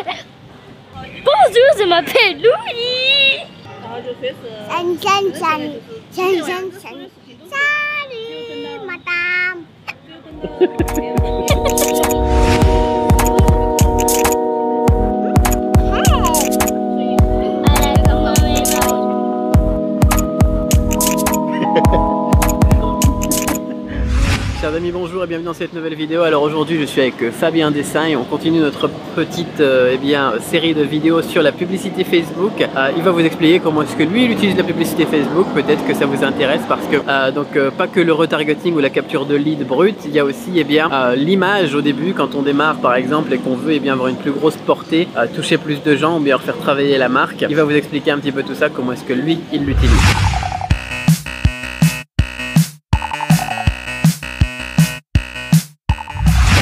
Bonjour, je m'appelle Louis. Salut, madame. Chers amis, bonjour et bienvenue dans cette nouvelle vidéo. Alors aujourd'hui je suis avec Fabien Dessin et on continue notre petite série de vidéos sur la publicité Facebook. Il va vous expliquer comment est-ce que lui il utilise la publicité Facebook. Peut-être que ça vous intéresse parce que pas que le retargeting ou la capture de lead brut, il y a aussi l'image au début quand on démarre par exemple et qu'on veut avoir une plus grosse portée, toucher plus de gens ou bien faire travailler la marque. Il va vous expliquer un petit peu tout ça, comment est-ce que lui il l'utilise.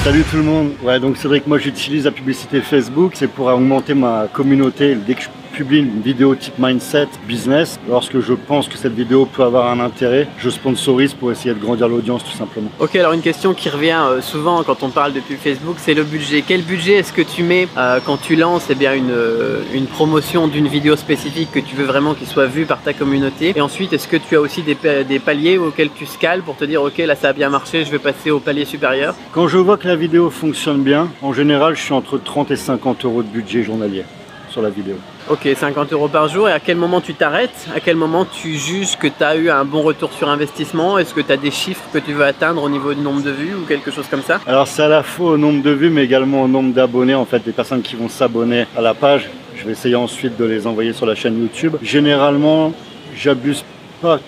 Salut tout le monde, donc c'est vrai que moi j'utilise la publicité Facebook, c'est pour augmenter ma communauté. Dès que je publie une vidéo type mindset business, lorsque je pense que cette vidéo peut avoir un intérêt, je sponsorise pour essayer de grandir l'audience tout simplement. Ok, alors une question qui revient souvent quand on parle de pub Facebook, c'est le budget. Quel budget est-ce que tu mets quand tu lances une promotion d'une vidéo spécifique que tu veux vraiment qu'il soit vu par ta communauté? Et ensuite, est-ce que tu as aussi des paliers auxquels tu scales pour te dire ok là ça a bien marché, je vais passer au palier supérieur? Quand je vois que la vidéo fonctionne bien, en général je suis entre 30 et 50 euros de budget journalier sur la vidéo. Ok, 50 euros par jour. Et à quel moment tu t'arrêtes? À quel moment tu juges que tu as eu un bon retour sur investissement? Est-ce que tu as des chiffres que tu veux atteindre au niveau du nombre de vues ou quelque chose comme ça? Alors c'est à la fois au nombre de vues mais également au nombre d'abonnés, en fait des personnes qui vont s'abonner à la page. Je vais essayer ensuite de les envoyer sur la chaîne YouTube. Généralement, j'abuse pas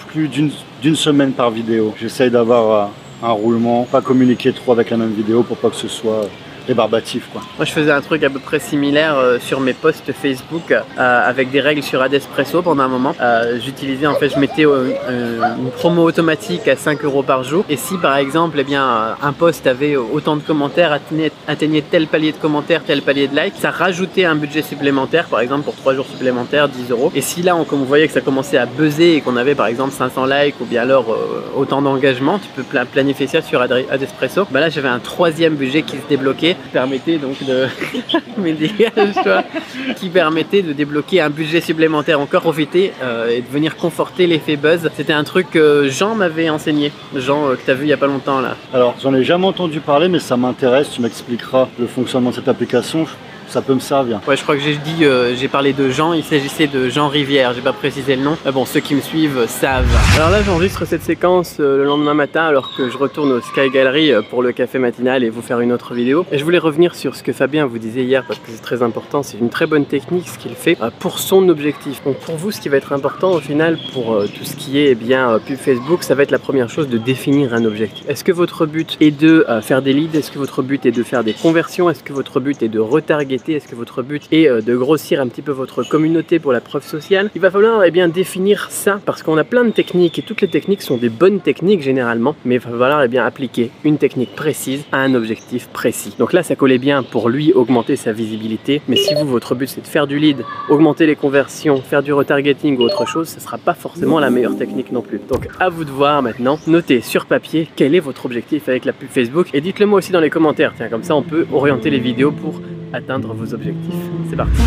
plus d'une semaine par vidéo. J'essaye d'avoir un roulement, pas communiquer trop avec la même vidéo pour pas que ce soit rébarbatif quoi. Moi je faisais un truc à peu près similaire sur mes posts Facebook avec des règles sur Adespresso pendant un moment. J'utilisais en fait, je mettais une promo automatique à 5 euros par jour et si par exemple un post avait autant de commentaires, atteignait tel palier de commentaires, tel palier de likes, ça rajoutait un budget supplémentaire, par exemple pour 3 jours supplémentaires 10 euros. Et si là on voyait que ça commençait à buzzer et qu'on avait par exemple 500 likes ou bien alors autant d'engagement, tu peux planifier ça sur Adespresso. Là j'avais un troisième budget qui se débloquait, permettait donc de mais dégage-toi, qui permettait de débloquer un budget supplémentaire, encore profiter et de venir conforter l'effet buzz. C'était un truc que Jean m'avait enseigné, Jean que tu as vu il y a pas longtemps là. Alors j'en ai jamais entendu parler mais ça m'intéresse, tu m'expliqueras le fonctionnement de cette application. Ça peut me servir. Ouais, je crois que j'ai parlé de Jean, il s'agissait de Jean Rivière, j'ai pas précisé le nom. Mais bon, ceux qui me suivent savent. Alors là, j'enregistre cette séquence le lendemain matin alors que je retourne au Sky Gallery pour le café matinal et vous faire une autre vidéo. Et je voulais revenir sur ce que Fabien vous disait hier parce que c'est très important, c'est une très bonne technique ce qu'il fait pour son objectif. Donc pour vous, ce qui va être important au final pour tout ce qui est pub Facebook, ça va être la première chose de définir un objectif. Est-ce que votre but est de faire des leads? Est-ce que votre but est de faire des conversions? Est-ce que votre but est de retargeter? Est-ce que votre but est de grossir un petit peu votre communauté pour la preuve sociale? Il va falloir définir ça parce qu'on a plein de techniques et toutes les techniques sont des bonnes techniques généralement, mais il va falloir appliquer une technique précise à un objectif précis. Donc là ça collait bien pour lui augmenter sa visibilité, mais si vous votre but c'est de faire du lead, augmenter les conversions, faire du retargeting ou autre chose, ce sera pas forcément la meilleure technique non plus. Donc à vous de voir maintenant, notez sur papier quel est votre objectif avec la pub Facebook et dites-le moi aussi dans les commentaires, tiens comme ça on peut orienter les vidéos pour atteindre vos objectifs. C'est parti!